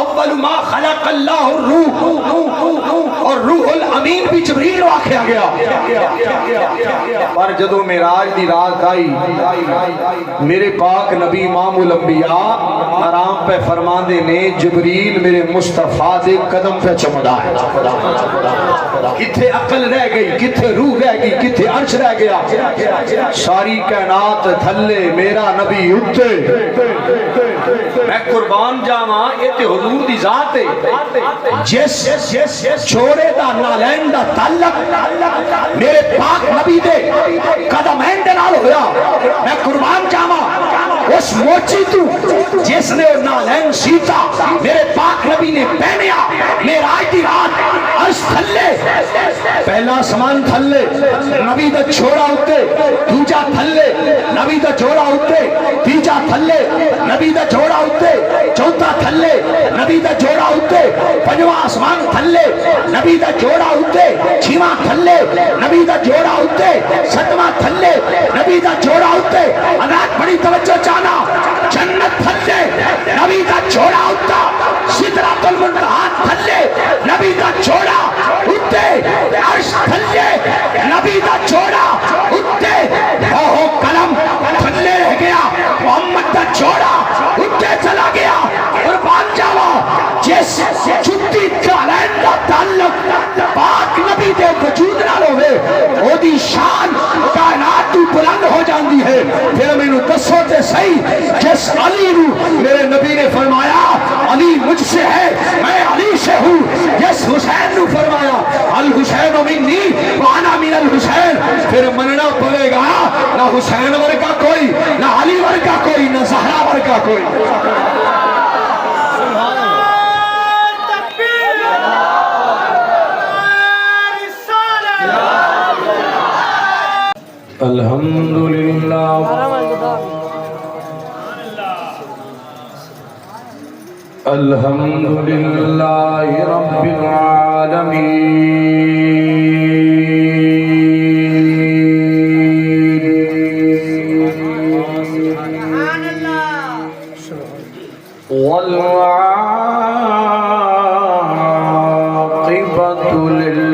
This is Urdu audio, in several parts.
اول ما خلق اللہ الروح، اور روح الامین بھی جبریل واقعہ گیا۔ پر جدو معراج دی رات آئی، میرے پاک نبی امام الانبیاء آرام پہ فرماندے نے جبریل میرے مصطفیٰ دے قدم پہ چمدا ہے۔ کتھے عقل رہ گئی، کتھے روح رہ گئی، کتھے عرش رہ گیا، ساری کائنات تھلے میرا نبی اٹھے۔ میں قربان جاواں یہ تے حضور دی ذات ہے، جس چھوڑے دا نالین دا تعلق میرے پاک نبی دے قدمین دے نال ہویا۔ میں قربان جاواں اس موچی تو جس نے نالین سیتا میرے پاک نبی نے پہنیا۔ معراج دی رات عرش تھلے، پہلا سمان تھلے، نبی دا چھوڑا ہوتے، دوجا تھلے، نبی دا چھوڑا ہوتے، تیجا تھلے، نبی دا چھوڑا ہوتے، چوتھا تھلے، نبی دا جوڑا ہوتے، پنجواں آسمان تھلے، نبی دا جوڑا ہوتے، چھواں تھلے، نبی دا جوڑا ہوتے، ستواں تھلے، نبی دا جوڑا ہوتے۔ حضرات بڑی توجہ چاہنا، جنت تھلے، نبی دا جوڑا ہوتا، سدرۃ المنتہا تھلے، نبی دا جوڑا ہوتے، عرش تھلے، نبی دا جوڑا ہوتے، اوہ قلم تھلے رہ گیا، محمد دا جوڑا ہوتے چلا گیا۔ قربان جاوا جس چھٹی کالین دا تعلق پاک نبی دے وجود نال ہوئے، او دی شان کائنات تو بلند ہو جاندی ہے۔ پھر میں دسو تے صحیح، جس علی نو میرے نبی نے فرمایا علی مجھ سے ہے، میں علی سے ہوں، جس حسین نو فرمایا الحسین منی وانا من الحسین، پھر مننا پڑے گا نہ حسین ورگا کوئی، نہ علی ورگا کوئی، نہ زہرا ورگا کوئی۔ الحمدللہ الحمدللہ رب العالمین والعاقبۃ للمتقین،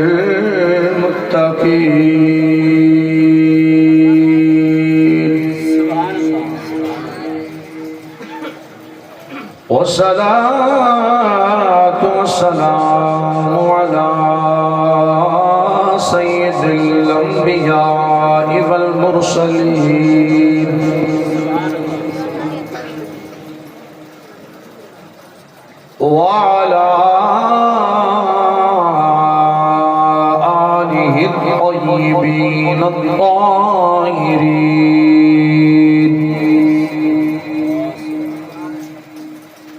والصلاة والسلام على سید الانبیاء والمرسلین، وعلى آلہ الطیبین الطاہرین،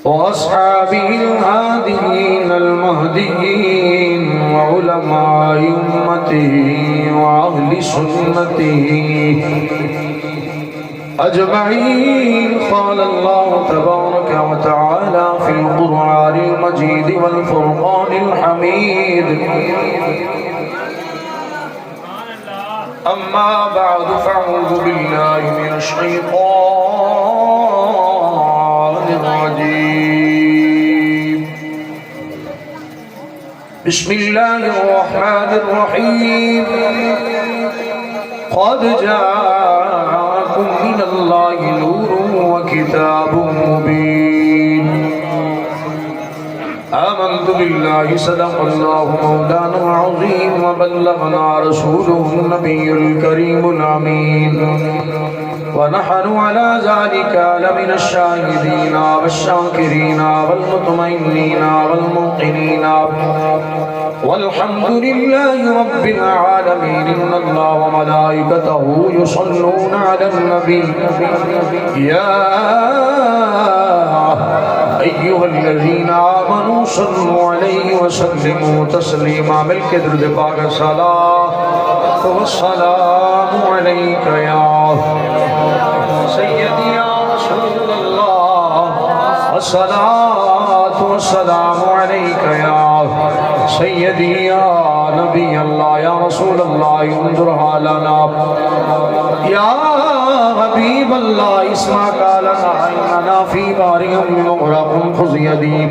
وأصحابه الهاديين المهديين، وعلماء أمته وأهل سنته أجمعين۔ قال الله تبارك وتعالى في القرآن المجيد والفرقان الحميد: أما بعد فأعوذ بالله من الشيطان الرجيم، بسم الله الرحمن الرحيم، قد جاءكم من الله نور وكتاب مبين، آمنت بالله صدق الله مولانا العظيم، وبلغنا رسوله النبي الكريم الأمين، ونحن على ذلك لمن الشاهدين والشاكرين والمطمئنين والموقنين، والحمد لله رب العالمين۔ إن الله وملائكته يصلون على النبي، يا أيها الذين آمنوا صلوا عليه وسلموا تسليما۔ مل کے درود پاک صلاة والسلام عليك يا سيدي يا رسول الله، الصلاة والسلام عليك يا سيدي يا نبی اللہ یا رسول اللہ انظر حالنا یا حبیب اللہ اسمع قالنا اننا فی باریم مغرق خزیدی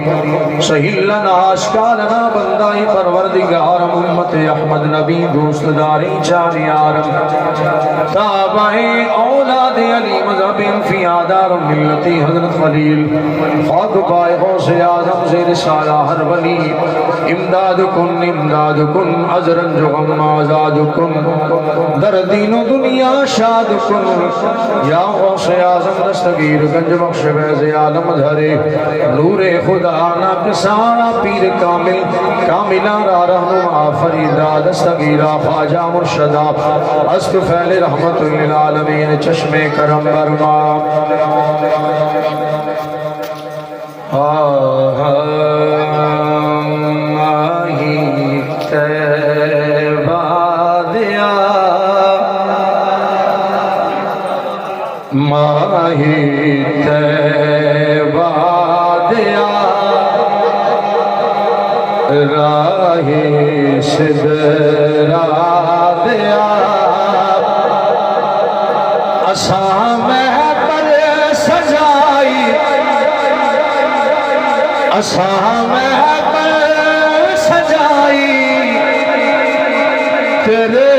سہل لنا اشکالنا بندائی پروردگار امت احمد نبی دوست داری چاری آرم تابعی اولاد علی مذہب فی آدار ملتی حضرت خلیل خاک پائے غوث اعظم زیر سالہ ہر ولی امداد کن عذرن جو غم آزاد کن در دین و دنیا شاد کن یا غوث اعظم دستگیر گنج بخش بیز عالم دھرے نور خدا ناکسارا پیر کامل کاملہ را رہنما فریدہ دستگیرہ خواجہ مرشدہ اسک فیل رحمت للعالمین چشم کرم برما ماہی تیبہ دیا ماہی تیبہ دیا راہی صدرہ دیا اساں محبت سجائی اساں محبت سجائی تیرے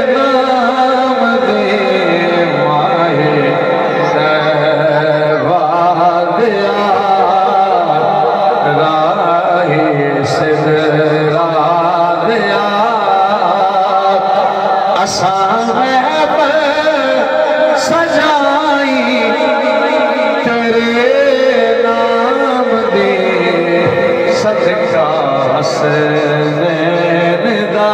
نام دے ماہی تیبہ دیا راہی صدرہ دیا اساں محبت سجائی تیرے نام دے صدقہ حسنین دا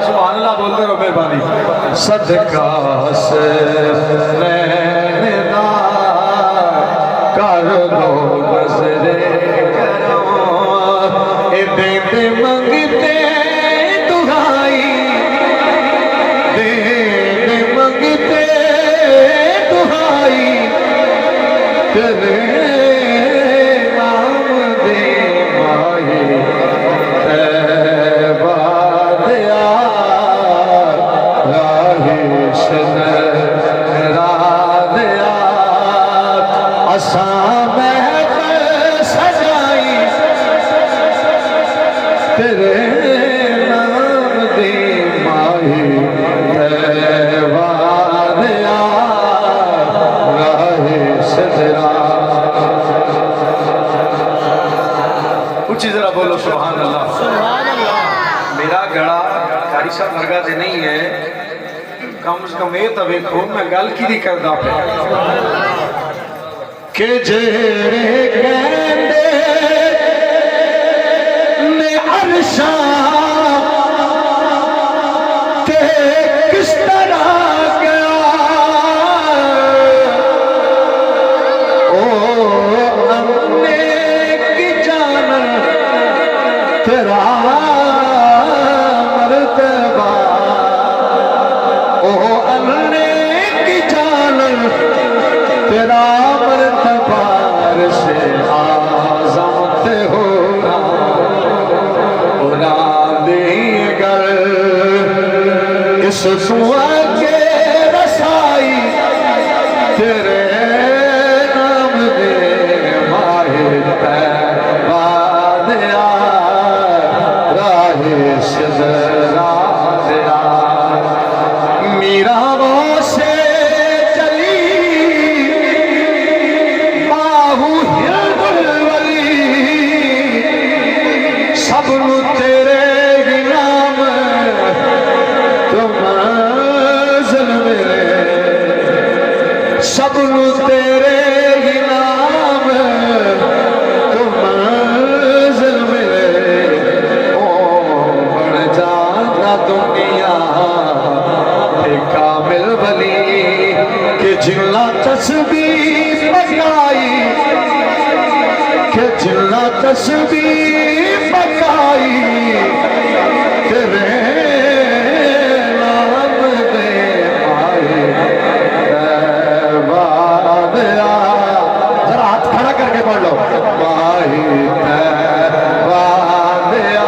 سبحان اللہ بولتے رہو مہربانی صدقہ حسنین دا کر دو نظر کرم اے دیتے منگتے دعائی دیتے منگتے دعائی تیرے نام دے ماہی تیبہ دیا راہی صدرہ دیا اساں محبت سجائی تیرے نام دے ماہی تیبہ دیا راہی صدرہ اچھی ذرا بولو سبحان اللہ میرا گڑا کاری صاحب مرگا دے نہیں ہے کم از کم یہ تو ویکھو میں گل کی دی کردہ پہ کہ جیڑے کہندے نے عرشاں تے کس طرح گیا او امنے کی جانن تیرا مرتبہ او امنے کی جانن تیرا مرتبہ عرش اعظم تے ہونا اونا دے گر اس سوا کے رسائی تیرے نام دے ماہی تیبہ دیا راہی صدرہ دیا میرا وہ سے سب نو تیرے ہی نام تو منزل ملے سب نو تیرے ہی نام تو منزل ملے او بڑھ جانا دنیا تے کامل ولی کہ جنہ تسبیح پکائی کہ جنہ تسبیح پکائی تیرے نام دے ماہی تیبہ دیا ذرا ہاتھ کھڑا کر کے پڑھ لو ماہی تیبہ دیا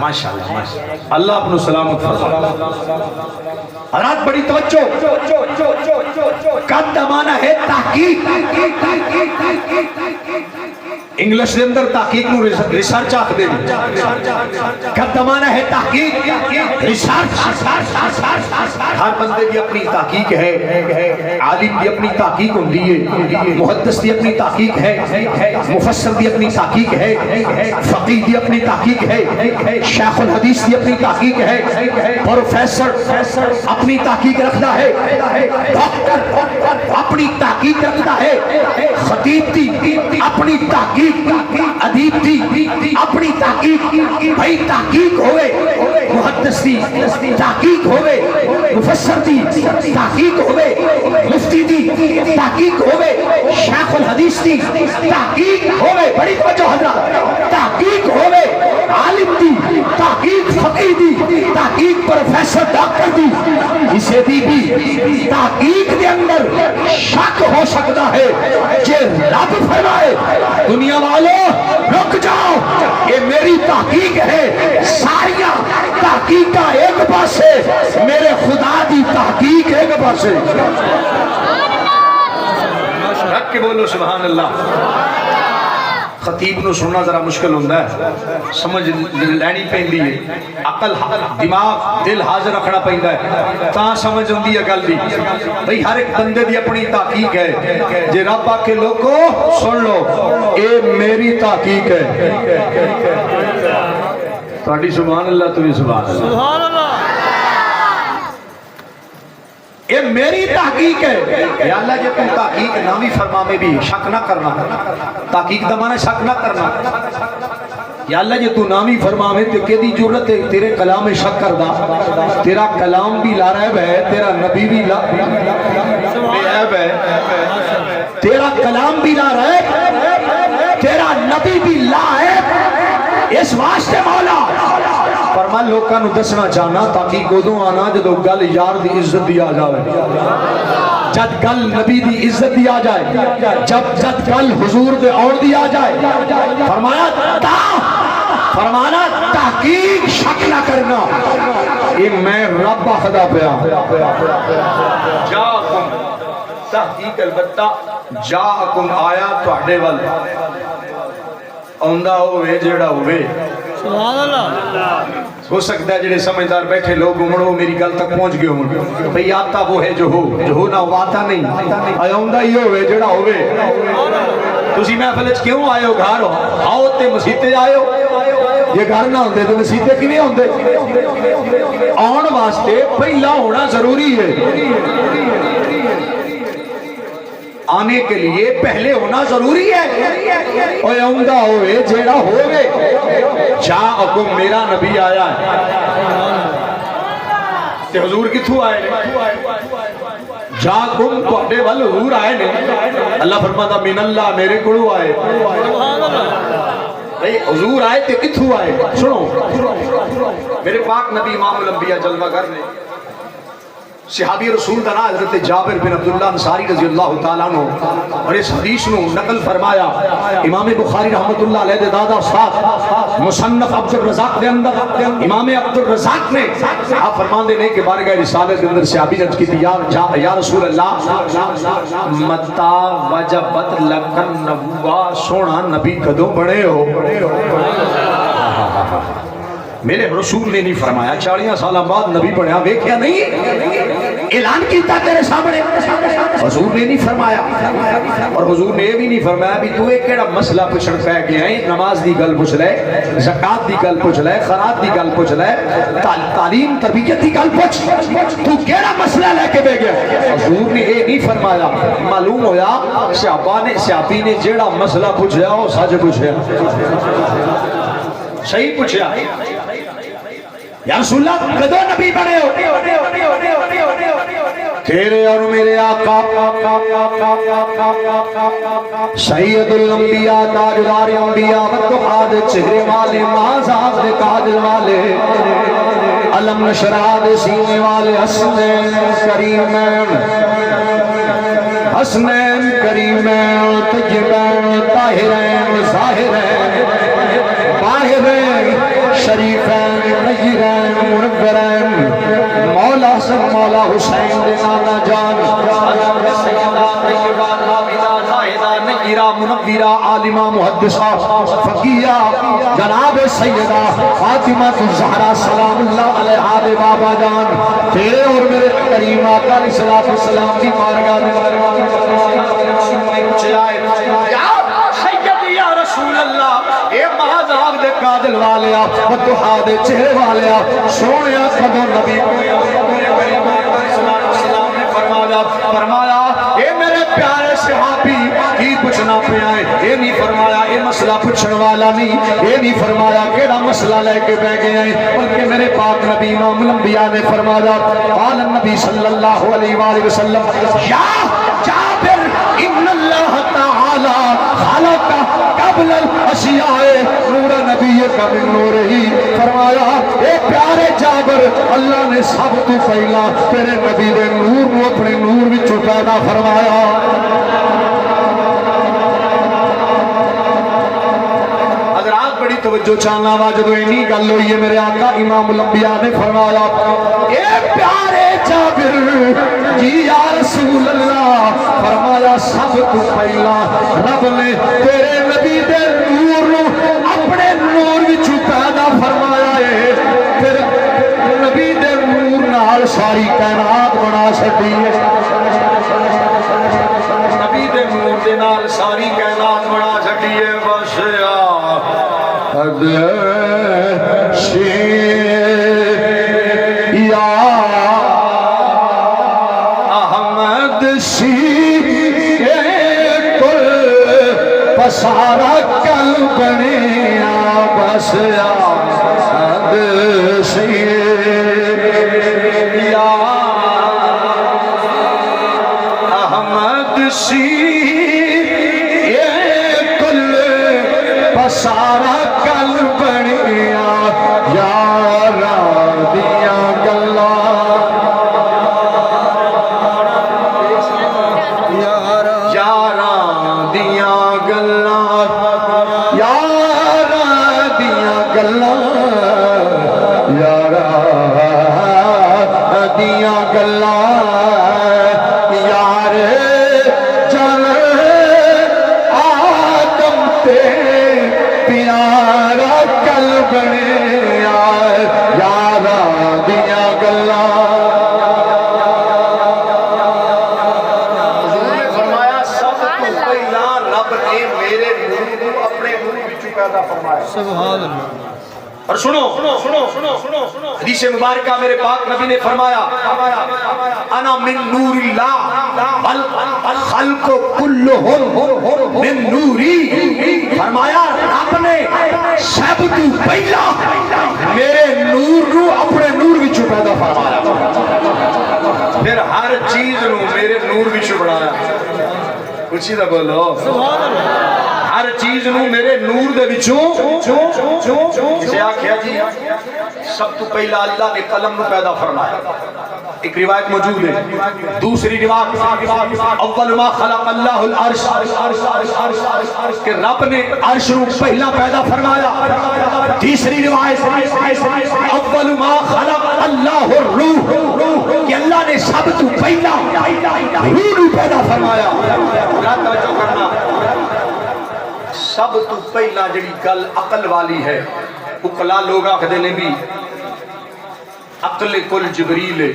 ماشاءاللہ ماشاءاللہ، اللہ اپنو سلامت فرمائے۔ حضرات بڑی توجہ، قد امانہ ہے تحقیق، انگلش دے اندر تحقیق نو ریسرچ آکھ دے قد امانہ ہے تحقیق ریسرچ۔ ہر بندے دی اپنی تحقیق ہے، عالم دی اپنی تحقیق ہوندی ہے، محدث دی اپنی تحقیق ہے، مفسر دی اپنی تحقیق ہے، فقیہ دی اپنی تحقیق ہے، شیخ الحدیث دی اپنی تحقیق ہے، پروفیسر اپنی تحقیق رکھتا ہے، ڈاکٹر اپنی تحقیق رکھتا ہے، خطیب دی اپنی تحقیق، ادیب دی اپنی تحقیق، بھائی تحقیق ہوئے، محدث دی تحقیق ہوئے، مفسر دی تحقیق ہوئے، مفتی دی تحقیق ہوئے، شیخ الحدیث دی تحقیق ہوئے، بڑی توجہ حضرات، تحقیق ہوئے، عالم دی تحقیق، فقیہ دی تحقیق، پروفیسر ڈاکٹر دی، اسے دی بھی تحقیق دے اندر شک ہو سکتا ہے کہ رب فرمائے دنیا والوں رک جاؤ، یہ میری تحقیق ہے، ساریاں تحقیقہ ایک پاسے، میرے خدا دی تحقیق ایک پاسے۔ رکھ کے بولو سبحان اللہ۔ خطیب نو سننا ذرا مشکل ہوندہ ہے، سمجھ لینی پہندی ہے، عقل دماغ دل حاضر رکھنا پہندہ ہے، تاں سمجھ ہوندی ہے گل دی۔ بھئی ہر ایک بندے دی اپنی تحقیق ہے، جے رب آکے لوگو سن لو اے میری تحقیق ہے، تاڑی سبحان اللہ تو سبحان اللہ، سبحان اللہ، یہ میری تحقیق ہے۔ یا اللہ جب تم تحقیق نامی فرما میں بھی شک نہ کرنا، تحقیق دمانا شک نہ کرنا، یا اللہ جب تو نامی فرما میں تو کہ دی جرت ہے تیرے کلام میں شک کر دا، تیرا کلام بھی لا رہب ہے، تیرا نبی بھی لا رہب ہے، تیرا کلام بھی لا رہب، تیرا نبی بھی لا رہب، اس واسطے مولا فرما لوکاں نو دسنا چاہنا تاکہ گودوں آنا جدو گل یار دی عزت دی آ جائے، جد گل نبی دی عزت دی آ جائے، جد گل حضور دے اور دی آ جائے، فرمانا تحقیق شک نہ کرنا، یہ میں رب خدا پیا جاکم تحقیق البتہ جاکم آیا توڑے وال اوندہ ہوئے جیڑا ہوئے، سبحان اللہ۔ ہو سکتا ہے جڑے سمجھدار بیٹھے لوگ امڑو میری گل تک پہنچ گئے ہوں، بھئی آتا وہ ہے جو ہو نہ وہ آتا نہیں، آئندہ ہی ہوئے جڑا ہوئے۔ تسی محفلچ کیوں آئے ہو گھر ہو؟ آؤ تے مسیتے آئے ہو، یہ گھر نہ ہوندے تو مسیتے کیویں ہوندے؟ آن واسطے پہلا ہونا ضروری ہے، آنے کے لیے پہلے ہونا ضروری ہے، اور عمدہ ہوئے جیڑا ہوئے جاءکم میرا نبی آیا ہے، تے حضور کتھو آئے نے؟ جاءکم توڑے وال حضور آئے نے، اللہ فرماتا من اللہ میرے کڑو آئے، حضور آئے تے کتھو آئے؟ سنو میرے پاک نبی امام الانبیاء جلوہ گر نے صحابی رسول دنا حضرت جابر بن عبداللہ انصاری رضی اللہ تعالیٰ عنہ، اور اس حدیث نو نقل فرمایا امام بخاری رحمت اللہ علیہ دے دادا استاد مصنف عبد الرزاق دے اندر، امام عبد الرزاق نے آپ فرمان دینے کے بارگاہ رسالت کے اندر صحابی رج کی تھی یا رسول اللہ متا وجبت لکن نبوہ، سونا نبی کدوں بڑے ہو؟ میرے رسول نے نہیں فرمایا 40 سالہ بعد نبی بنیا، ویکھیا نہیں، اعلان کیتا تیرے سامنے، حضور نے نہیں فرمایا، اور حضور نے یہ بھی نہیں فرمایا بھی تو ایک کیڑا مسئلہ پوچھن پہ گیا ہے، نماز دی گل پوچھ لے، زکات دی گل پوچھ لے، خیرات دی گل پوچھ لے، تعلیم تربیت دی گل پوچھ، تو کیڑا مسئلہ لے کے بے گیا؟ حضور نے یہ نہیں فرمایا، معلوم ہویا صحابی نے جیڑا مسئلہ پوچھیا وہ سچ پوچھیا، صحیح پوچھیا، یا رسول اللہ کدو نبی بنے ہو؟ تیرے اور میرے آقا سید الانبیاء تاجدار انبیاء وتقاد چہرے والے مازاب دے کاجل والے علم نشرہ دے سینے والے حسنین کریمین، حسنین کریمین طیبین طاہرین ظاہرین باہرین شریفین فقیہ جناب سیدہ فاطمہ الزہرا سلام اللہ علیہا دے بابا جان تیرے اور میرے کریم آقا علیہ السلام کی بارگاہ میں چلائے یا سیدی یا رسول اللہ اے مہذاب دے قادل والیا متحا دے چہرے والیا سونیا قدر نبی فرمایا اے میرے پیارے صحابی کی پوچھنا پہ آئے اے نہیں فرمایا اے مسئلہ پوچھن والا نہیں اے نہیں فرمایا کیڑا مسئلہ لے کے بہ گئے ہیں بلکہ میرے پاک نبی امام الانبیاء نے فرمایا قال النبی صلی اللہ علیہ وآلہ وسلم یا جابر ان اللہ تعالی خلق قبل الاشیاء نور نبی کا من نور ہی فرمایا اے پیارے جابر اللہ نے سب تو پہلا تیرے نبی دے نور کو اپنے نور وچ پیدا فرمایا حضرات بڑی توجہ چاہنا وا جدوں اینی گل ہوئی ہے میرے آقا امام الانبیاء نے فرمایا اے پیارے جابر جی یا رسول اللہ فرمایا سب تو پہلا رب نے تیرے نبی دے نور نو اپنے نور وچ پیدا فرمایا ہے پھر نبی دے نور نال ساری کائنات بنا چھڈی ہے نبی دے نور دے نال ساری کائنات بنا چھڈی ہے بس یا احمد سی کل پسارا کل بنیا بس احمد سی یا احمد سی کل پسارا کل بنیا یارا دیا گلا یارا دیا گلا یارا دیا گلا یارا دیا گلا یار جل آدم تے پیارا کل بنیا یارا دیا گلا حضور نے فرمایا سب تو پہلا رب نے میرے نور کو اپنے نور وچ پیدا فرمایا سبحان اللہ اور سنو حدیث مبارکہ میرے پاک نبی نے فرمایا انا من نور اللہ الخلق کلہم من نوری فرمایا رب نے سب تو پہلا میرے نور نو اپنے نور وچ پیدا فرمایا پھر ہر چیز نو میرے نور وچ بنایا اچھی دا بولو سبحان اللہ ہر چیز نو میرے نور دے وچوں جسے آکھیا جی سب تو پہلا اللہ نے قلم نو پیدا فرمایا ایک روایت موجود ہے دوسری روایت اول ما خلق اللہ العرش کہ رب نے عرش نو پہلا پیدا فرمایا تیسری روایت اول ما خلق اللہ الروح کہ اللہ نے سب تو پہلا روح نو پیدا فرمایا توجہ کرنا سب تو پہلا جڑی گل عقل والی ہے اقلا لوگ آخدے نے بھی عقل کل جبریل ہے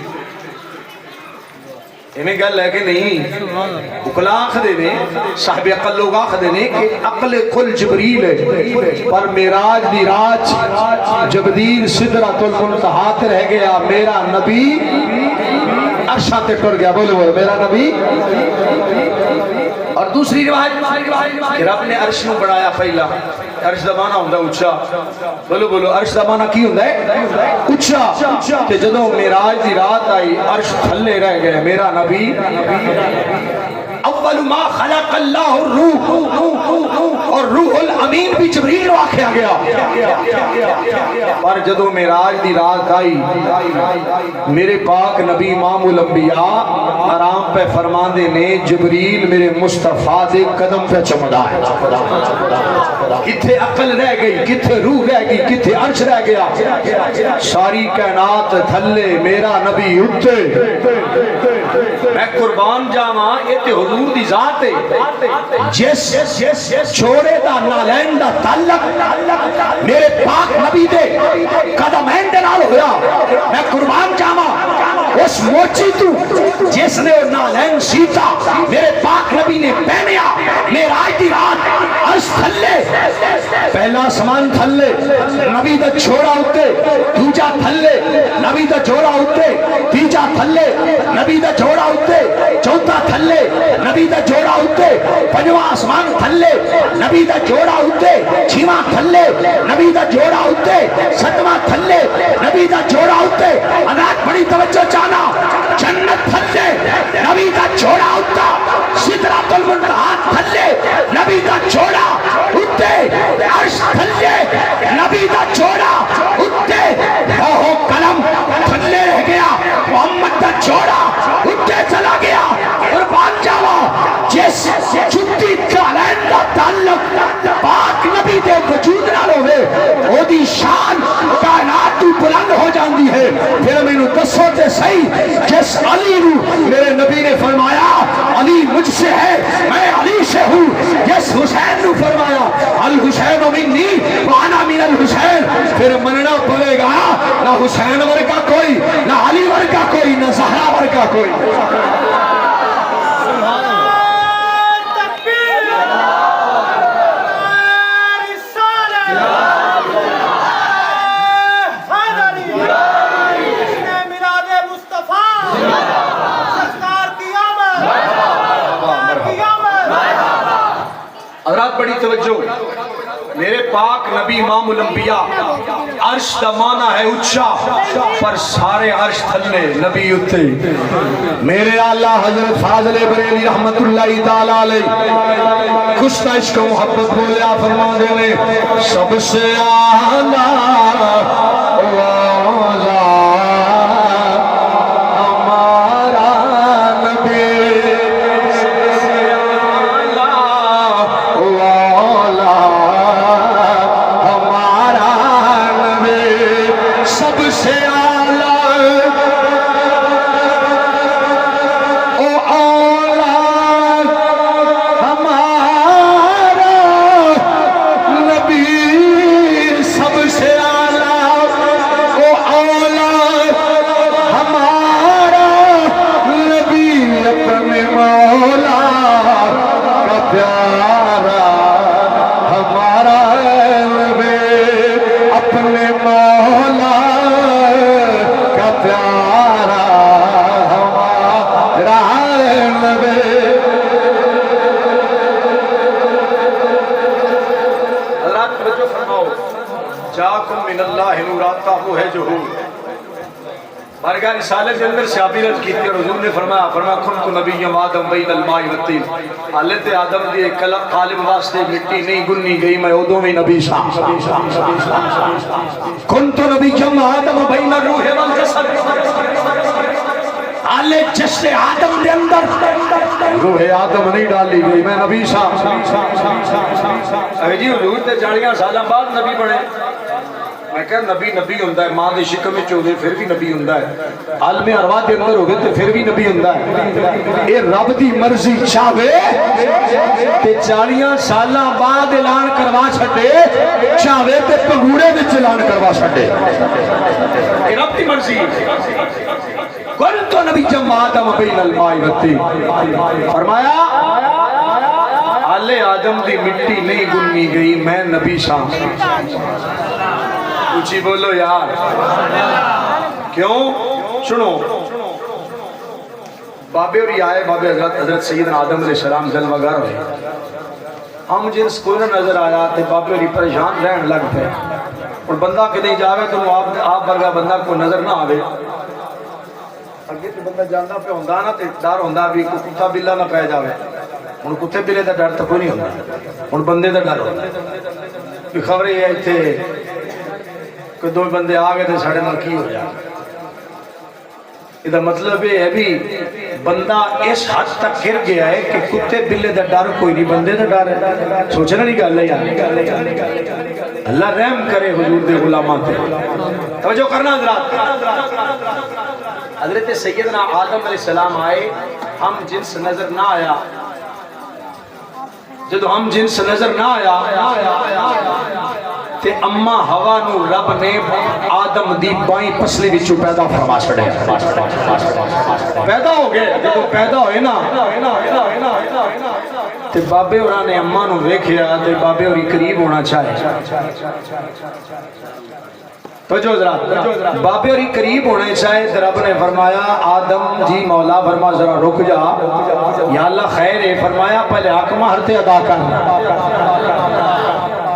ہمیں گل ہے کہ نہیں اقلا آخدے نے صاحب عقل لوگ آخدے نے کہ عقل کل جبریل ہے پر معراج دی رات جبریل سدرۃ المنتہا تے رہ گیا میرا نبی عرشاں تے ٹر گیا بولو میرا نبی اور دوسری روایت کہ رب نے عرش نو بنایا پہلا عرش دا معنی ہوندا اونچا بولو بولو عرش دا معنی کی ہوندا ہے اونچا تے جدوں معراج دی رات آئی عرش تھلے رہ گئے میرا نبی اول ما خلق اللہ الروح اور روح الامین بھی جبریل واقعہ گیا پر جدو معراج دی رات آئی میرے پاک نبی امام الانبیاء آرام پہ فرماندے نے جبریل میرے مصطفیٰ دے قدم پہ چمدا ہے کتھے عقل رہ گئی کتھے روح رہ گئی کتھے عرش رہ گیا ساری کائنات تھلے میرا نبی اٹھے میں قربان جاواں یہ تے حضور دی دی ذات ہے جس چھوڑے دا نالین دا تعلق میرے پاک نبی دے قدمین دے نال ہویا میں قربان جاواں اس موچی تو جس نے نالین سیتا میرے پاک نبی نے پہنیا معراج دی رات عرش تھلے پہلا آسمان تھلے نبی دا چھوڑا اتے دوجا تھلے نبی دا جوڑا اتے تیجا تھلے نبی دا جوڑا اتے چوتھا تھلے نبی دا جوڑا اتے پنجواں آسمان تھلے نبی دا جوڑا اتے چھواں تھلے نبی دا جوڑا اتے ستواں تھلے نبی دا جوڑا اتے حضرات بڑی توجہ چاہنا جنت تھلے نبی دا جوڑا اتا سدرۃ المنتہا تھلے نبی دا جوڑا اتے عرش تھلے نبی دا جوڑا اتے لوح قلم تھلے رہ گیا محمد دا جوڑا اتے چلا گیا قربان جاوا جس جتی کالین دا تعلق پاک نبی دے وجود نال ہوئے او دی شان کائنات تو بلند ہو جاندی ہے پھر میں دسو تے صحیح جس علی نو میرے نبی نے فرمایا علی مجھ سے ہے میں علی سے ہوں جس حسین نو فرمایا الحسین منی وانا من الحسین پھر مننا پڑے گا نہ حسین ورگا کوئی نہ علی ورگا کوئی نہ زہرا ورگا کوئی حضرات بڑی توجہ میرے پاک نبی امام الانبیاء عرش دا معنی ہے اچھا پر سارے عرش تھلے نبی اتے میرے اللہ حضرت فاضل بریلی رحمت اللہ تعالیٰ علیہ کشتا عشق و محبت بولیا فرما دینے سب سے اعلیٰ بارگاہ رسالہ کے اندر شابی رج کی تھی حضور نے فرمایا کنت نبی آدم بین الماء والطین حالت آدم دی قالب واسطے مٹی نہیں گنی گئی میں ادوں میں نبی سا کنت نبی آدم بین الروح والجسد آلے جسد آدم دے اندر روح آدم نہیں ڈالی گئی میں نبی سا اے جی حضور تے جاڑیاں سالاں بعد نبی بنے میں کہا نبی نبی ہوندہ ہے ماں دے شکم میں چودے پھر بھی نبی ہوندہ ہے عالم ارواح دے اندر ہوگے تو پھر بھی نبی ہوندہ ہے اے رب دی مرضی چاہوے تے 40 سالاں بعد اعلان کروا چھٹے چاہوے تے پنگوڑے وچ اعلان کروا چھٹے اے رب دی مرضی کنت نبی آدم بین الماء والطین فرمایا آلے آدم دی مٹی نہیں گنی گئی میں نبی شام اچھی بولو یار کیوں سنو بابے اور یہ آئے بابے حضرت سیدنا آدم علیہ السلام جلوگر ہوئے ہم جنس کوئی نہ نظر آیا تے بابے اور یہ پریشان رہن لگ پہ اور بندہ کدیں جاوے تو آپ برگا بندہ کو نظر نہ آوے اگے تے بندہ جانا پہ ہوندہ نا تے ڈر ہوندہ بھی کتا بلا نہ پہ جاوے ان کتے بلے دا ڈر تو کوئی نہیں ہوندہ ان بندے دا ڈر ہوندہ کہ خبریں یہ تھے کہ دو بندے آگے تھے ساڑھے نال کی ہو جائے یہ مطلب ہے بھی بندہ اس حد تک گر گیا ہے کہ کتے بلے دا ڈر کوئی نہیں بندے دا ڈر ہے سوچنا نہیں گا اللہ رحم کرے حضور دے غلامات توجہ کرنا حضرات حضرت سیدنا آدم علیہ السلام آئے ہم جنس نظر نہ آیا جدو ہم جنس نظر نہ آیا تے اما ہوا نو رب نے آدم دی بائیں پسلی وچوں پیدا فرما چھڑیا پیدا ہو گئے جدو پیدا ہوئے نا تے بابے ہوراں نے اما نو ویکھیا تے بابے ہوری قریب ہونا چاہے توجہ ذرا بابے ہوری قریب ہونے چاہے تے رب نے فرمایا آدم جی مولا فرما ذرا رک جا یا اللہ خیر ہے فرمایا پہلے حق مہر تے ادا کر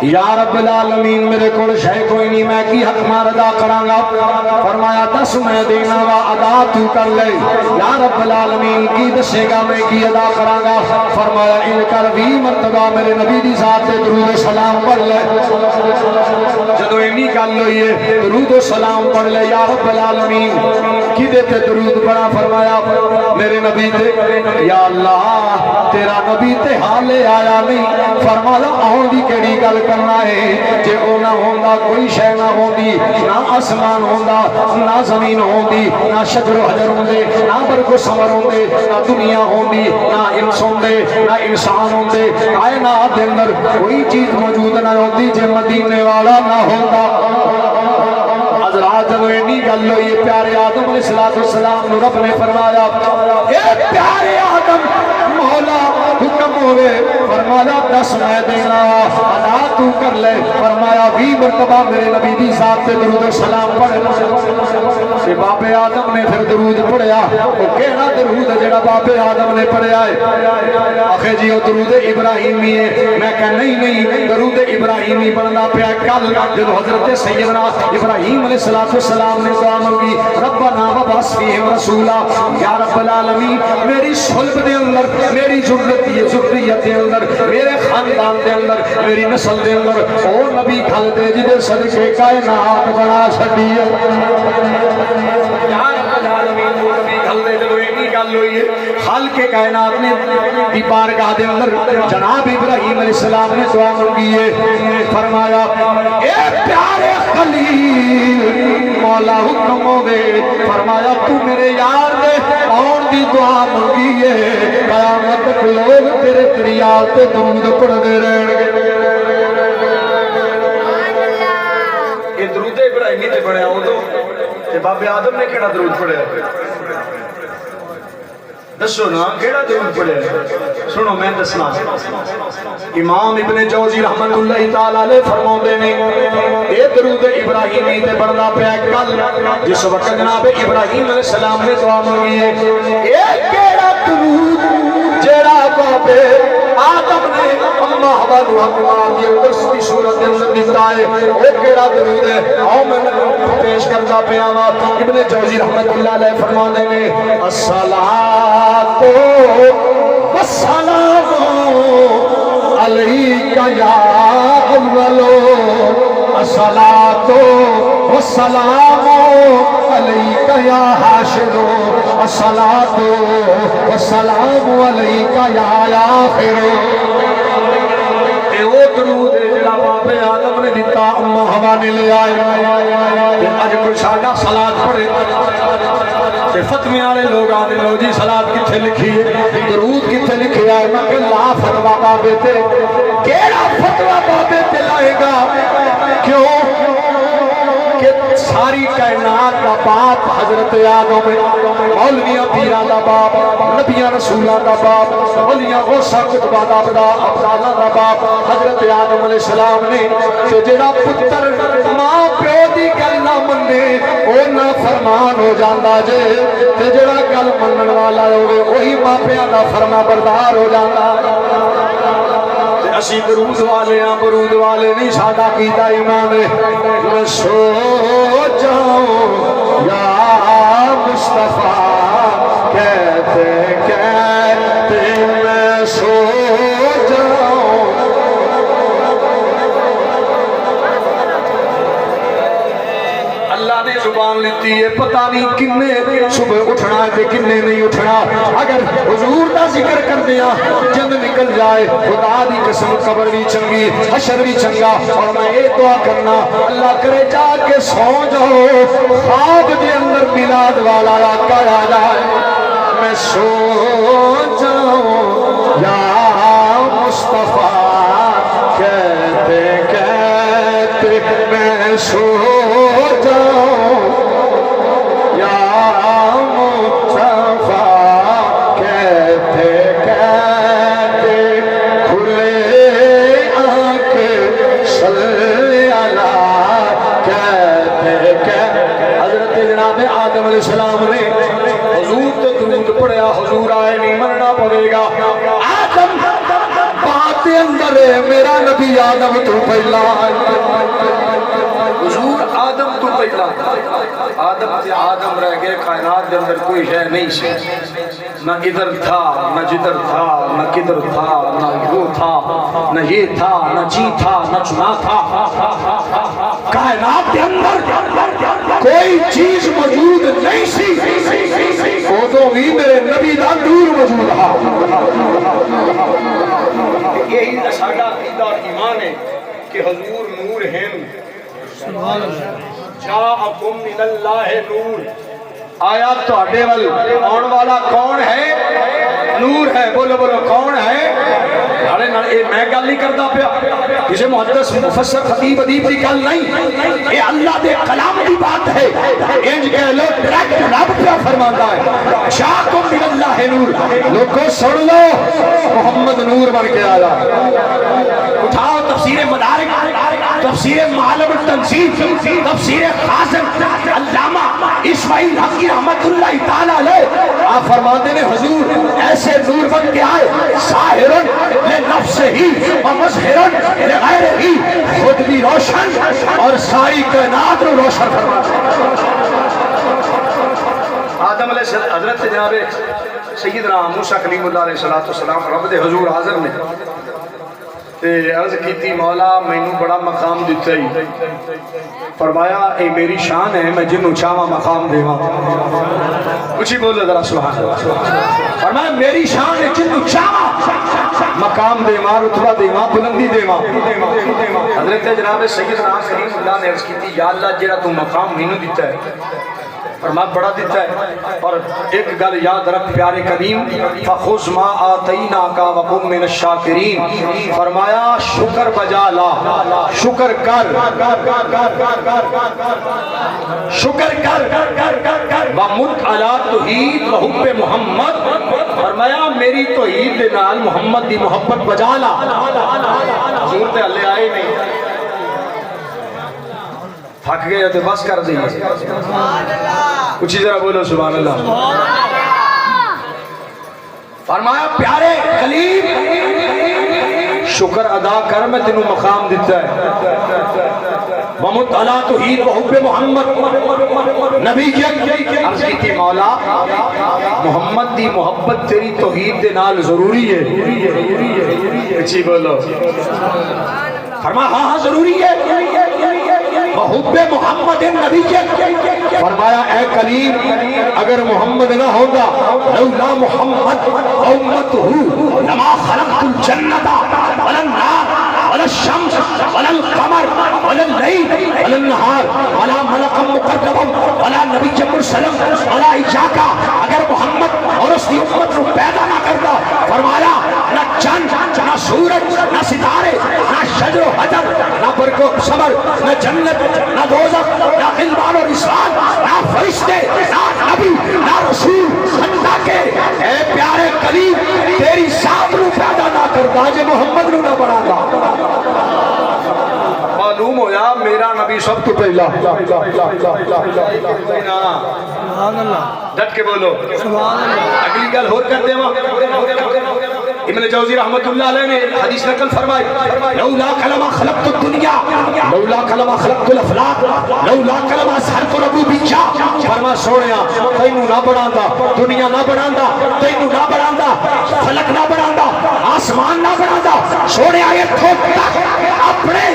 یا رب العالمین میرے کول شے کوئی نہیں میں کی حق مہر ادا کراں گا فرمایا دس میں دینا وا ادا تو کر لے یا رب العالمین کی دسے گا میں کی ادا کراں گا فرمایا ان کر 20 مرتبہ میرے نبی دی ذات تے درود و سلام پڑھ لے جدوں اینی گل ہوئی ہے درود و سلام پڑھ لے یا رب العالمین کی دے تے درود پڑھا فرمایا میرے نبی تے یا اللہ تیرا نبی تے حالے آیا نہیں فرمایا آن دی کیڑی گل کرنا ہے جے او نہ ہوندا کوئی شے نہ ہوندی نہ آسمان ہوندا نہ زمین ہوندی نہ شجر و حجر ہوندے نہ برگ و ثمر ہوندے نہ دنیا ہوندی نہ انس ہوندے نہ انسان ہوندے کائنات دے اندر کوئی چیز موجود نہ ہوندی جے مدینے والا نہ ہوندا حضرات جب اینی گل ہوئی پیارے آدم علیہ السلام نو رب نے فرمایا اے پیارے آدم مولا حکم ہوئے فرمایا دس میں دینا ادا تو کر لے فرمایا 20 مرتبہ میرے نبی دی ذات سے درود و سلام پڑھ باپ آدم نے پھر درود پڑھیا وہ کہنا درود جڑا باپ آدم نے پڑھیا ہے آخر جی وہ درود ابراہیمی ہے میں کہا نہیں درود ابراہیمی پڑھنا پیا کل جب حضرت سیدنا ابراہیم علیہ السلام نے دعا منگی ربنا وبعث فیہم رسولا یا رب العالمین میری صلب دے اندر میری ذریت دے اندر میرے خاندان دے اندر میری نسل دے اندر او نبی کھل دے جدے صدقے کائنات بنا چھڈی ہے یا رب العالمین وہ نبی کھل دے جدو اینی گل ہوئی ہے خالق کائنات نے دی بارگاہ دے اندر جناب ابراہیم علیہ السلام نے دعا منگی ہے فرمایا اے پیارے خلیل مولا حکم ہوے فرمایا تو میرے یار دے آن دی دعا منگی ہے قیامت تک لوگ تیرے تریال تے درود پڑھدے رہن گے یہ درود ابراہیمی تے پڑھیا ادو تے بابے آدم نے کیڑا درود پڑھیا دسو نا کیڑا درود پڑھیا سنو میں دسنا امام ابن جوزی رحمت اللہ تعالی علیہ فرماندے نے اے درود ابراہیمی تے پڑھنا پیا کل جس وقت جناب ابراہیم علیہ السلام نے دعا منگی ہے اے کیڑا درود جڑا بابے آدم نے اما ہوا نو حکمار دی اس کی صورت دے اندر دیتا ہے وہ کیڑا درود ہے آؤ میں پیش کرتا پیا وا ابن جوزی رحمت اللہ علیہ فرمانے نے الصلاۃ والسلام علیک یا اول الصلاۃ والسلام علیک یا حاشر الصلاۃ والسلام علیک یا آخر اے وہ درود ہے جڑا باپ آدم نے دیتا اما ہوا نے لے آئے اج کوئی ساڈا صلاۃ پڑھے تے فتوی والے لوگ آدے لو جی صلاۃ کتھے لکھی ہے درود کتھے لکھیا ہے میں کہ لا فتوا بابے تے کیڑا فتوا بابے تے لائے گا کیوں کہ ساری کائنات کا باپ حضرت آدم مولویاں پیراں دا باپ نبیاں رسولاں دا باپ ولیاں غوثاں قطباں دا ابدالاں دا باپ حضرت آدم علیہ السلام نے تے جڑا پتر ماں پیو دی گل نہ منے او نا فرمان ہو جاندا جے تے جڑا گل منن والا ہوے وہی ماں پیو دا فرما بردار ہو جاندا اسی درود والے ہیں برود والے نہیں سادہ کیتا ایمان میں سو جاؤں یا مصطفیٰ کہتے میں سو جاؤں اللہ نے زبان لیتی ہے پتہ نہیں کنے صبح اٹھنا ہے کنے نہیں اٹھنا اگر حضور دا ذکر کر دیا جن نکل جائے خدا دی قسم قبر بھی چنگی حشر بھی چنگا اور میں یہ دعا کرنا اللہ کرے جا کے سو جاؤ خواب دے اندر میلاد والا آقا آ جائے میں سو جاؤں یا مصطفیٰ سو جاؤں یا مصطفیٰ کہتے کہتے کھلے آنکھ صلی اللہ کہتے کہتے حضرت جناب آدم علیہ السلام نے حضور تو درود پڑھیا، حضور آئے نہیں مننا پڑے گا، آدم بات اندر میرا نبی آدم تو پہلا، حضور آدم تو پہلا، آدم سے آدم رہ گئے، کائنات کے اندر کوئی ہے نہیں سی، نہ ادھر تھا نہ جدھر تھا نہ کدھر تھا نہ وہ تھا نہ یہ تھا نہ جی تھا نہ چنا تھا، کائنات کے اندر کوئی چیز موجود نہیں سی، وہ بھی میرے نبی دا نور موجود ہے۔ یہی ساڈا عقیدہ اور ایمان ہے کہ حضور نور ہیں، جاءکم من اللہ نور، آیا تواڈے ول آن والا کون ہے؟ نور ہے، بولو بولو کون ہے؟ نالے نالے میں گل نہیں کرتا پیا، کسی محدث مفسر خطیب ادیب کی گل نہیں، یہ اللہ دے کلام کی بات ہے، انج کہہ لو ڈائریکٹ رب پیا فرماتا ہے، جاءکم من اللہ نور، لوگوں سن لو محمد نور بن کے آیا۔ اٹھاؤ تفسیر مدارک، تفسیر معالم التنزیل، تفسیر خازن، علامہ اسماعیل حقی رحمت اللہ تعالی علیہ، آپ فرماتے ہیں حضور ایسے نور بن کے آئے، ظاہرن لنفسہ و مظہرن لغیرہ، خود بھی روشن اور ساری کائنات کو روشن فرماتے ہیں۔ آدم علیہ السلام، حضرت جناب سیدنا موسیٰ کلیم اللہ علیہ السلام رب دے حضور حاضر نے تے عرض کیتی مولا مینوں بڑا مقام دیتا ہی، فرمایا اے میری شان ہے میں جنوں چاہواں مقام دیواں، کچھ ہی بولو ذرا سبحان اللہ، فرمایا میری شان ہے جنوں چاہواں مقام دیواں، رتبہ دیواں، بلندی دیواں۔ حضرت جناب سیدنا کلیم اللہ نے عرض کیتی یا اللہ جڑا تو مقام مینوں دیتا ہے فرمایا بڑا دیتا ہے، اور ایک گل یاد رکھ پیارے کریم، فخذ ما آتیناک وکن من الشاکرین، فرمایا شکر بجا لا، شکر کر، شکر کر، ومت علی توحید وحب محمد، فرمایا میری توحید دے نال محمد دی محبت بجا لا۔ حضور تے ہلے آئے نہیں، تھک گئے تو بس کر دیں، کچھ ذرا بولو سبحان اللہ۔ فرمایا پیارے کلیم شکر ادا کر میں تینوں مقام دیتا ہے، ومت علی توحید وحب محمد، نبی کی عرض کی تھی مولا محمد دی محبت تیری توحید دے نال ضروری ہے، اچھی بولو، فرمایا ہاں ہاں ضروری ہے، محب محمد نبی کے، فرمایا اے کریم اگر محمد نہ ہوگا لولا محمد امتہ لما خلقت الجنت ولا النار ولا الشمس ولا القمر ولا الليل ولا النهار ولا ملک مقرب ولا نبی مرسل ولا ایاک، اگر محمد اور اس کی امت کو پیدا نہ کرتا، فرمایا نہ چاند نہ سورج نہ ستارے نہ شجر و حجر نہ برق و صبر نہ جنت نہ دوزخ نہ غلمان اور اسرار نہ فرشتے نہ نبی نہ رسول، حتیٰ کہ اے پیارے کریم تیری ذات نو پیدا نہ کرتا جے محمد نو نہ بناتا۔ معلوم ہویا میرا نبی سب تو پہلا، سبحان اللہ، ڈٹ کے بولو سبحان اللہ۔ اگلی گل ہور کر دے ابن جوزی رحمت اللہ علیہ نے حدیث نقل فرمائی، لولا کلمہ خلقت الدنیا لولا کلمہ خلقت الافلاق لولا کلمہ سرت ربوبیہ، فرما سونیا تینوں نہ بناندا، دنیا نہ بناندا، تینوں نہ بناندا، فلک نہ بناندا، آسمان نہ بناندا، سونیا یہ تھوک تک اپنے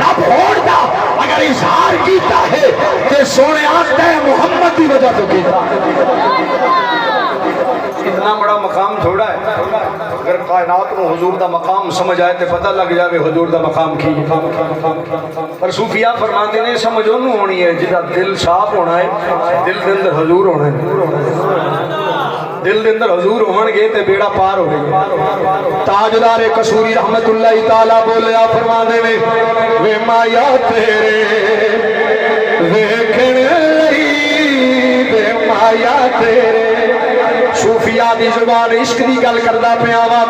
رب ہون دا اگر اظہار کیتا ہے تے سونیا تے محمد دی وجہ تو کیتا۔ اتنا بڑا مقام تھوڑا ہے، اگر کائنات کو حضور دا مقام سمجھ آئے تو پتہ لگ جائے حضور دا مقام کی۔ پر صوفیاء فرماتے ہیں سمجھ انہوں ہونی ہے جدا دل صاف ہونا ہے، دل دے اندر حضور ہونا ہے، دل دے اندر حضور ہون گے تے بیڑا پار ہو گئے۔ تاجدار قصوری رحمت اللہ تعالیٰ بولیا فرماتے ہیں وے مایا تیرے ویکھن لئی بے مایا تیرے صوفیاء دی زبان عشق دی گل کردا پیا وا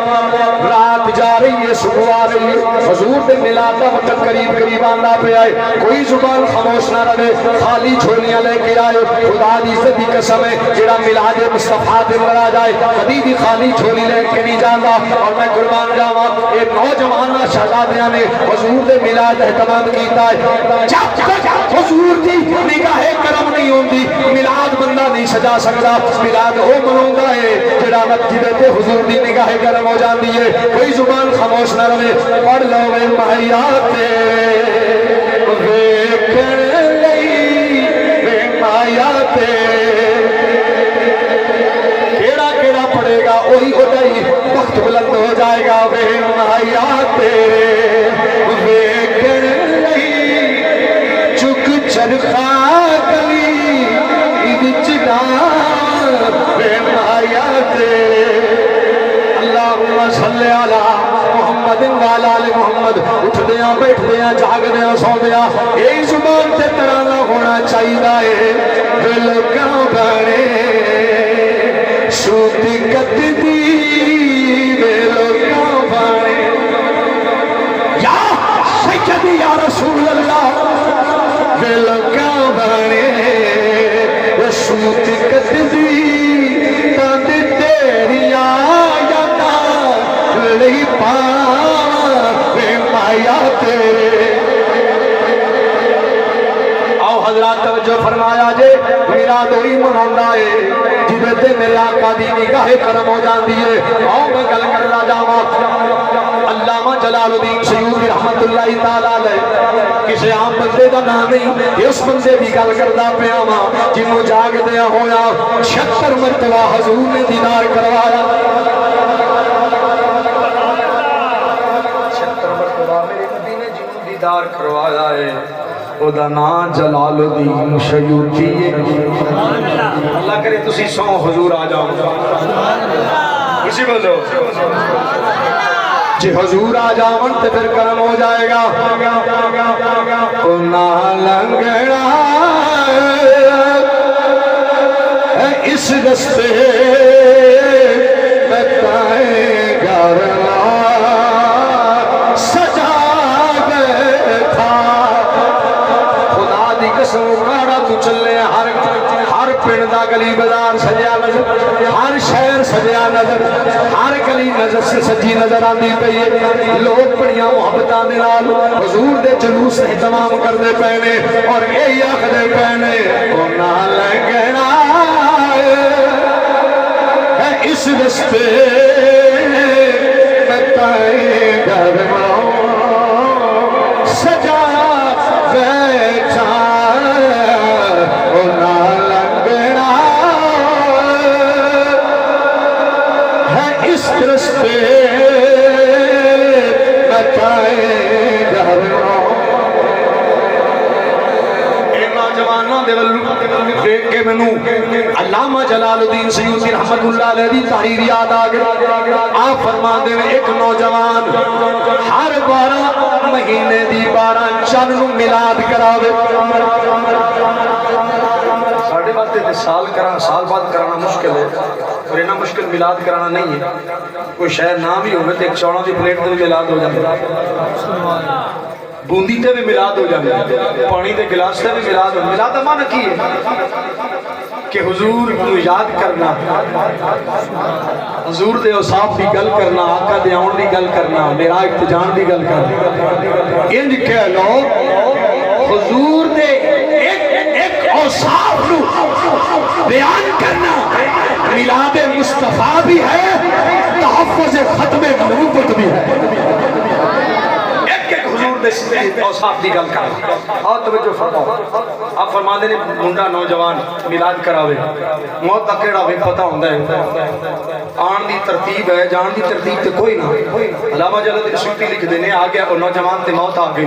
رات جا رہی ہے صبح آ رہی ہے حضور دے میلاد دا وقت قریب قریب آندا پیا ہے کوئی زبان خاموش نہ رہے خالی جھولیاں لے کے آئے خدا دی عزت دی قسم ہے جڑا میلاد مصطفیٰ دے مرا جائے کبھی بھی خالی جھولی لے کے نہیں جاندا اور میں قربان جاواں اے نوجوان شہزادیاں نے حضور دے میلاد اہتمام کیتا ہے جب تک حضور دی نگاہ کرم نہیں ہوندی میلاد بندہ نہیں سجا سکدا میلاد او منوندا ہے جڑا جدے تے حضور دی نگاہ کرم ہو جاندی ہے کوئی زبان خاموش نہ رہے پڑھ لو اے مایا تے ویکھن لئی اے مایا تے کیڑا کیڑا پڑھے گا وہی ہو جائے وقت بلند ہو جائے گا وے مایا تے ویکھن لئی چک چرخا گلی وچ ڈال وے مایا تے اللہم صلی علی محمد والا علی محمد اٹھدیاں بیٹھدیاں جاگدیاں سوندیاں یہ زبان تے ترانہ ہونا چاہیے لوکاں بنے سوت کت دی لوکاں بنے یا سیدی یا رسول اللہ لوکاں بنے سوت کت دی تند تیریاں لئی پاوے مایا تیرے آؤ حضرات توجہ فرمایا جے میلاد وہی مناوندا ہے جدے تے میرے آقا دی نگاہ کرم ہو جاندی ہے آؤ میں گل کرنا جاواں علامہ جلال الدین سیوطی رحمت اللہ تعالی علیہ کسی عام بندے دا نام نہیں اس بندے دی گل کردا پیا واں جنوں جاگدیاں ہویا 76 مرتبہ حضور نے دیدار کروایا دیدار کروایا ہے او دا نام جلال الدین سیوطی اللہ کرے تسی سو حضور آ جاؤ اسی بولو جی حضور آ جاؤں تے پھر کرم ہو جائے گا او نہ لنگڑا اس رستے بتائیں گا چلے ہر پنڈ دا گلی بازار سجیا نظر ہر شہر سجیا نظر ہر گلی نظر سے سجی نظر آندی پئی ہے لوگ بڑیاں محبتاں دے نال حضور دے جلوس اہتمام کردے پے نے اور یہی آکھدے پے نے او نہ لنگنا ہے اس رستے بتائیں گھر سجا بیٹھا علامہ جلال الدین سیوطی رحمت اللہ علیہ دی تحریر یاد آگئے آپ فرما دے ایک نوجوان ہر 12 مہینے دی 12 چند نو میلاد کراوے ساڑھے باتیں تے سال بعد کرانا مشکل ہے اور اینا مشکل میلاد کرانا نہیں ہے کوئی شہر نام ہی ہوگا تو ایک چوڑوں دی پلیٹ تے میلاد ہو جاتا ہے بوندی تے بھی میلاد ہو جاتا ہے پانی تے گلاس تے بھی میلاد ہو میلاد معنی کی ہے کہ حضور کو یاد کرنا حضور دے اوصاف دی گل کرنا آقا دے آن دی گل کرنا میرا اکتجان دی گل کرنا انج کہہ لو حضور دے ایک اوصاف نو بیان کرنا میلاد مصطفیٰ بھی ہے تحفظ ختم نبوت بھی ہے اوصاف دی گل کرنا اور توجہ فرماؤ آپ فرما دے منڈا نوجوان میلاد کراوے موت دا کیڑا بھی پتہ ہوندا ہے آن دی ترتیب ہے جان دی ترتیب تے کوئی نہ علامہ جلال الدین سیوطی لکھ دینے آ گیا اور نوجوان تے موت آ گئی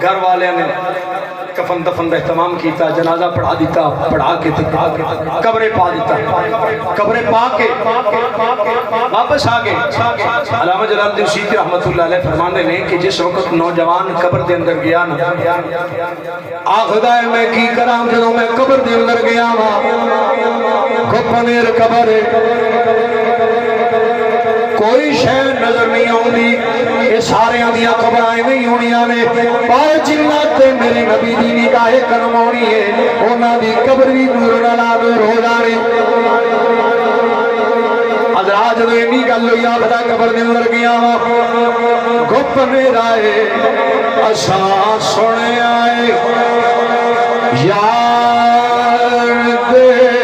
گھر والے نے کفن دفن کا اہتمام کیتا جنازہ پڑھا دیتا پڑھا کے قبریں پا دیتا قبریں پا کے واپس آ گئے علامہ جلال الدین سیوطی رحمت اللہ علیہ فرماندے نے کہ جس وقت نوجوان قبر دے اندر گیا نا آخدا ہے میں کی کراں جدوں میں قبر دے اندر گیا وا کھپنیر قبر کوئی شے نظر نہیں آتی یہ سارے دیا قبریں نہیں ہونیاں نے پر جنات میرے نبی دی نگاہ کرم ہونی ہے انہاں دی قبر بھی نور نال نور ہو جانی حضرات جدوں اینی گل ہوئی آخدا قبر دے اندر گیا وا گپ میرا ہے اساں سنے آئے یار دے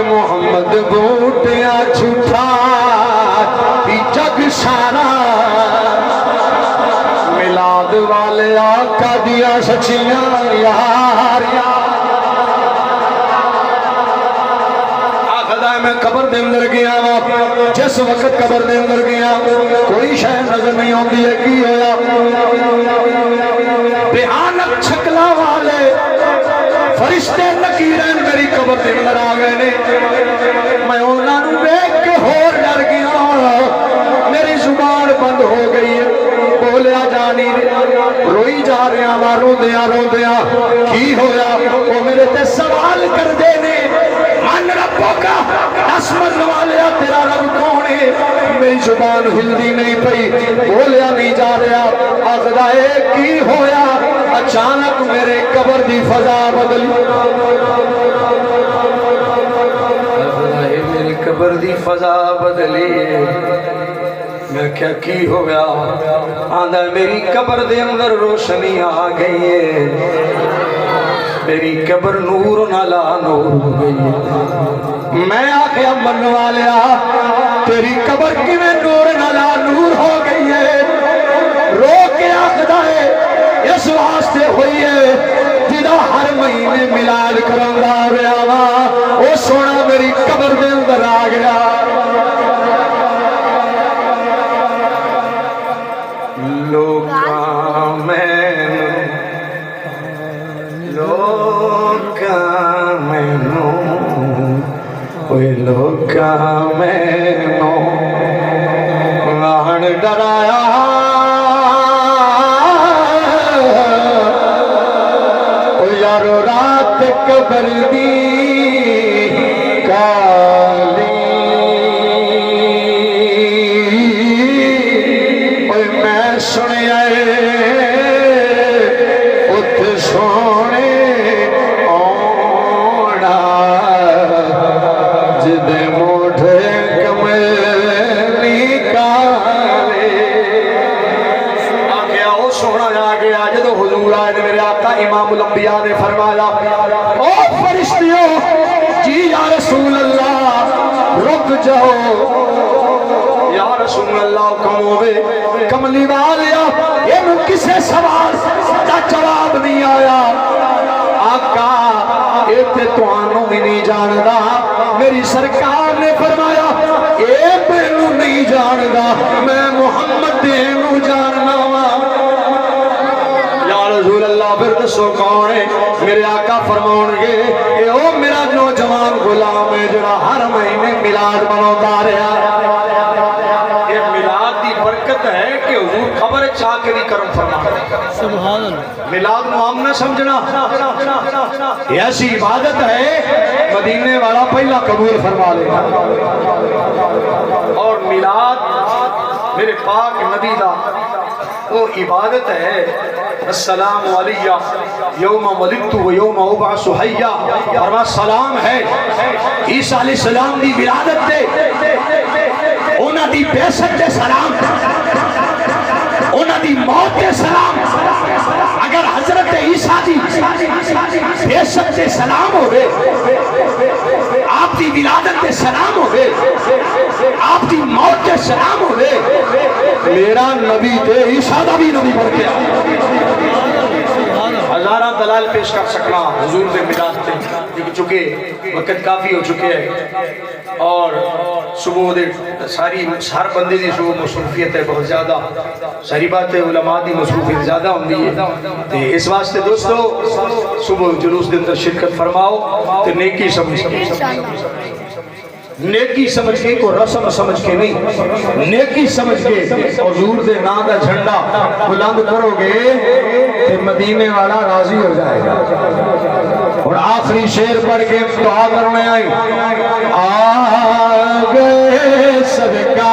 محمد بوٹیا چھٹا جگ سارا میلاد والے آقا دیا سچیاں یاریاں آخدا ہے میں قبر دے اندر گیا جس وقت قبر دے اندر گیا کوئی شے نظر نہیں آتی ہے کی ہویا بھیانک چھکلا والے فرشتے نکیرین میری قبر دے اندر آ گئے نے میں انہاں نوں دیکھ کے ہور ڈر گیا میری زبان بند ہو گئی ہے بولیا جانی روئی جا رہا وا روندیاں کی ہویا وہ میرے تے سوال کر دے نے من ربوں کا دس مرنے والیا تیرا رب کون ہے میری زبان ہلدی نہیں پئی بولیا نہیں جا رہا آخدا ہے کی ہویا اچانک میرے قبر دی فضا بدلی میری قبر دی فضا بدلی میں کیا کی ہو گیا آندھا میری قبر دے اندر روشنی آ گئی ہے میری قبر نور نالا نور ہو گئی ہے میں آخیا من والیا تیری قبر کی میں نور نالا نور ہو گئی ہے رو کے آخدا ہے اس واسطے ہوئی ہے جدا ہر مہینے میلاد کرندا رہیا وا او سونا میری قبر دے اندر آ گیا لوکاں مینوں اوے لوکاں مینوں آہن ڈرایا یارو رات قبر دی کالی اوے میں سنیا ات سونے آنا جدے موٹھے کملی کالے آ گیا وہ سونا آ گیا جدو حضور آئے میرے آقا امام الانبیاء نے فرمایا او فرشتیوں جی یا رسول اللہ رک جاؤ یا رسول اللہ کم ہوئے کملی والیا یہ کسے سوال کا جواب نہیں آیا آقا یہ تے توانوں بھی نہیں جاندہ میری سرکار نے فرمایا اے مینوں نہیں جاندہ میں محمد دینوں جاننا وا یا رسول اللہ پھر دسو کون ہے میرے آقا فرماؤں گے اے او میرا نوجوان غلام ہے جڑا ہر مہینے میلاد مناتا رہا یہ میلاد دی برکت ہے کہ حضور خبر چاہ کے نہیں کرم فرمانا سبحان اللہ میلاد معاملہ سمجھنا یہ ایسی عبادت ہے مدینے والا پہلا قبول فرما لے اور میلاد میرے پاک نبی دا وہ عبادت ہے السلام علیہ یوم ولدت و یوم ابعث حیا فرما سلام ہے عیسیٰ علیہ السلام دی ولادت دے انہاں دی بعثت دے سلام انہاں دی موت دے سلام بیست تے سلام ہوئے، آپ دی ولادت تے سلام ہوئے، آپ دی موت تے سلام ہوئے، میرا نبی تے عیسیٰ دا بھی نبی بن گیا۔ ہزارہ دلال پیش کر سکنا حضور دے میلاد تے، چونکہ وقت کافی ہو چکے ہیں اور صبح دے ساری ہر بندے دی صبح مصروفیت ہے بہت زیادہ، ساری بات ہے علماء دی مصروفیت زیادہ ہوندی ہے، اس واسطے دوستو صبح جلوس دے اندر شرکت فرماؤ تے نیکی سمجھ کے، نیکی سمجھ کے کو رسم سمجھ کے نہیں، نیکی سمجھ کے حضور دے نام کا جھنڈا بلند کرو گے تے مدینے والا راضی ہو جائے گا۔ اور آخری شعر پڑھ کے دعا کرنے آئی، آ گئے صدقہ